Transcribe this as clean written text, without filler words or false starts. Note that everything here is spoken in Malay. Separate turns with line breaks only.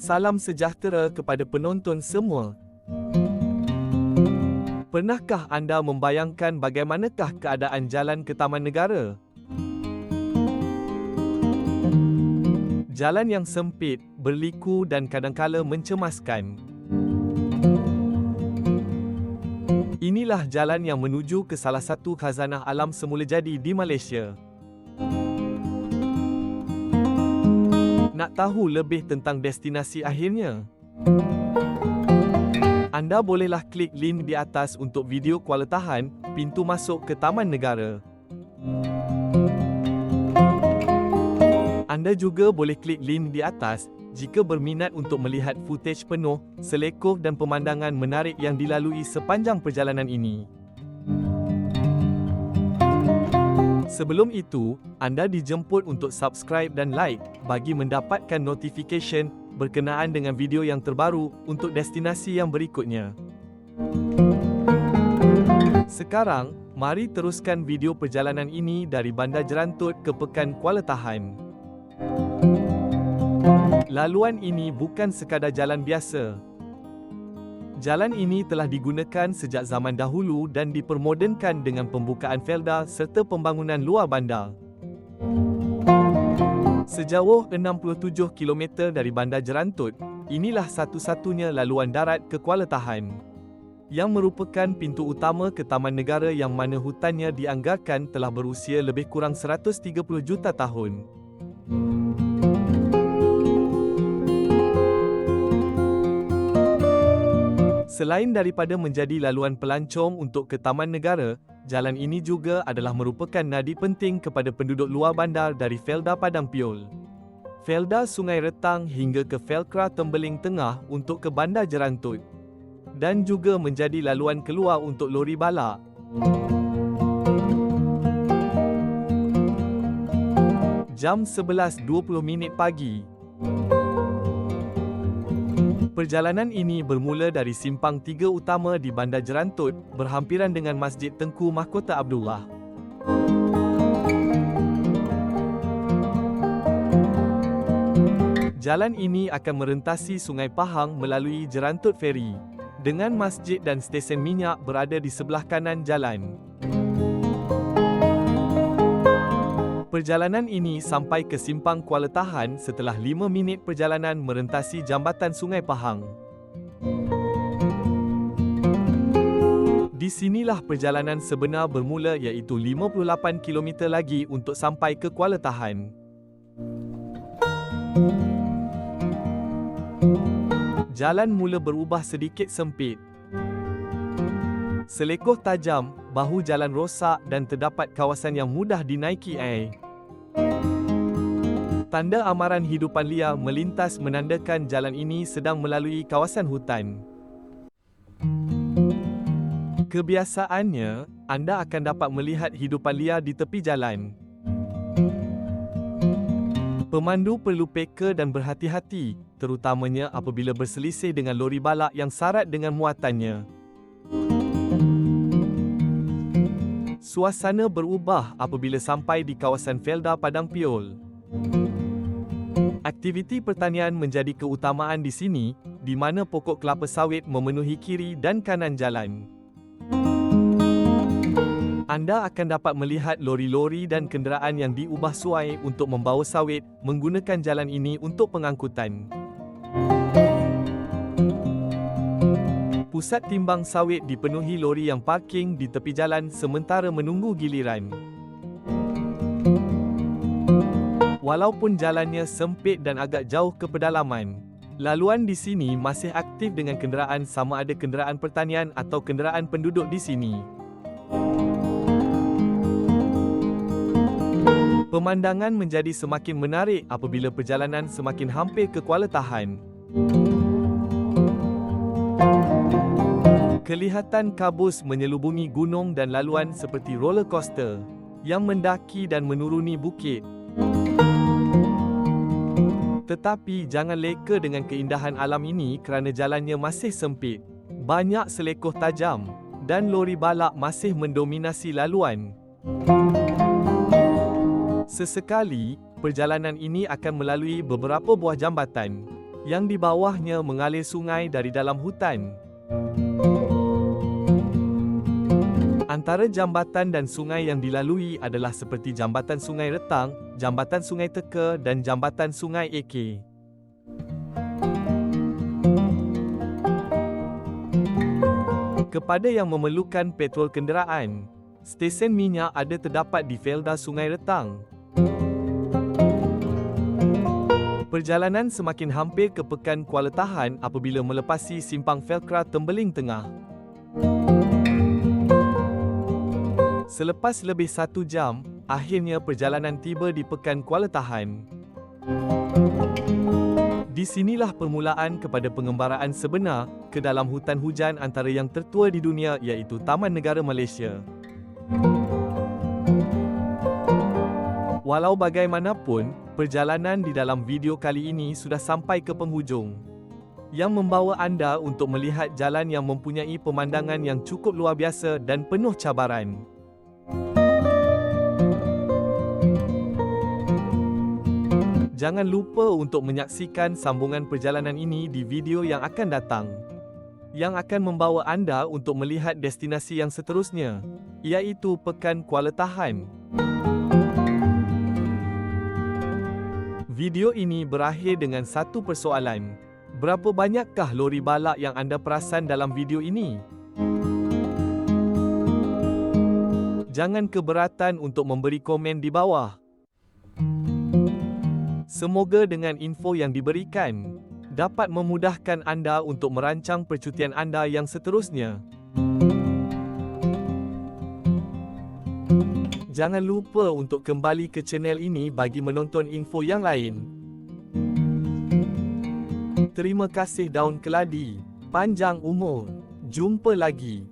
Salam sejahtera kepada penonton semua. Pernahkah anda membayangkan bagaimanakah keadaan jalan ke Taman Negara? Jalan yang sempit, berliku dan kadangkala mencemaskan. Inilah jalan yang menuju ke salah satu khazanah alam semula jadi di Malaysia. Nak tahu lebih tentang destinasi akhirnya? Anda bolehlah klik link di atas untuk video kualitahan pintu masuk ke Taman Negara. Anda juga boleh klik link di atas jika berminat untuk melihat footage penuh, selekoh dan pemandangan menarik yang dilalui sepanjang perjalanan ini. Sebelum itu, anda dijemput untuk subscribe dan like bagi mendapatkan notification berkenaan dengan video yang terbaru untuk destinasi yang berikutnya. Sekarang, mari teruskan video perjalanan ini dari Bandar Jerantut ke Pekan Kuala Tahan. Laluan ini bukan sekadar jalan biasa. Jalan ini telah digunakan sejak zaman dahulu dan dipermodenkan dengan pembukaan felda serta pembangunan luar bandar. Sejauh 67 km dari Bandar Jerantut, inilah satu-satunya laluan darat ke Kuala Tahan, yang merupakan pintu utama ke Taman Negara yang mana hutannya dianggarkan telah berusia lebih kurang 130 juta tahun. Selain daripada menjadi laluan pelancong untuk ke Taman Negara, jalan ini juga adalah merupakan nadi penting kepada penduduk luar bandar dari Felda Padang Piol, Felda Sungai Retang hingga ke Felkra Tembeling Tengah untuk ke Bandar Jerantut, dan juga menjadi laluan keluar untuk lori balak. Jam 11.20 pagi. Perjalanan ini bermula dari simpang 3 utama di Bandar Jerantut, berhampiran dengan Masjid Tengku Mahkota Abdullah. Jalan ini akan merentasi Sungai Pahang melalui Jerantut Ferry, dengan masjid dan stesen minyak berada di sebelah kanan jalan. Perjalanan ini sampai ke simpang Kuala Tahan setelah 5 minit perjalanan merentasi jambatan Sungai Pahang. Di sinilah perjalanan sebenar bermula iaitu 58 km lagi untuk sampai ke Kuala Tahan. Jalan mula berubah sedikit sempit. Selekoh tajam, bahu jalan rosak dan terdapat kawasan yang mudah dinaiki air. Tanda amaran hidupan liar melintas menandakan jalan ini sedang melalui kawasan hutan. Kebiasaannya, anda akan dapat melihat hidupan liar di tepi jalan. Pemandu perlu peka dan berhati-hati, terutamanya apabila berselisih dengan lori balak yang syarat dengan muatannya. Suasana berubah apabila sampai di kawasan Felda Padang Piol. Aktiviti pertanian menjadi keutamaan di sini, di mana pokok kelapa sawit memenuhi kiri dan kanan jalan. Anda akan dapat melihat lori-lori dan kenderaan yang diubah suai untuk membawa sawit menggunakan jalan ini untuk pengangkutan. Pusat timbang sawit dipenuhi lori yang parking di tepi jalan sementara menunggu giliran. Walaupun jalannya sempit dan agak jauh ke pedalaman, laluan di sini masih aktif dengan kenderaan sama ada kenderaan pertanian atau kenderaan penduduk di sini. Pemandangan menjadi semakin menarik apabila perjalanan semakin hampir ke Kuala Tahan. Kelihatan kabus menyelubungi gunung dan laluan seperti roller coaster yang mendaki dan menuruni bukit. Tetapi jangan leka dengan keindahan alam ini kerana jalannya masih sempit, banyak selekoh tajam, dan lori balak masih mendominasi laluan. Sesekali, perjalanan ini akan melalui beberapa buah jambatan. Yang di bawahnya mengalir sungai dari dalam hutan. Antara jambatan dan sungai yang dilalui adalah seperti Jambatan Sungai Retang, Jambatan Sungai Teka dan Jambatan Sungai AK. Kepada yang memerlukan petrol kenderaan, stesen minyak ada terdapat di Felda Sungai Retang. Perjalanan semakin hampir ke Pekan Kuala Tahan apabila melepasi simpang Velcra Tembeling Tengah. Selepas lebih 1 jam, akhirnya perjalanan tiba di Pekan Kuala Tahan. Di sinilah permulaan kepada pengembaraan sebenar ke dalam hutan hujan antara yang tertua di dunia iaitu Taman Negara Malaysia. Walau bagaimanapun, perjalanan di dalam video kali ini sudah sampai ke penghujung, yang membawa anda untuk melihat jalan yang mempunyai pemandangan yang cukup luar biasa dan penuh cabaran. Jangan lupa untuk menyaksikan sambungan perjalanan ini di video yang akan datang, yang akan membawa anda untuk melihat destinasi yang seterusnya, iaitu Pekan Kuala Tahan. Video ini berakhir dengan satu persoalan. Berapa banyakkah lori balak yang anda perasan dalam video ini? Jangan keberatan untuk memberi komen di bawah. Semoga dengan info yang diberikan dapat memudahkan anda untuk merancang percutian anda yang seterusnya. Jangan lupa untuk kembali ke channel ini bagi menonton info yang lain. Terima kasih daun keladi. Panjang umur. Jumpa lagi.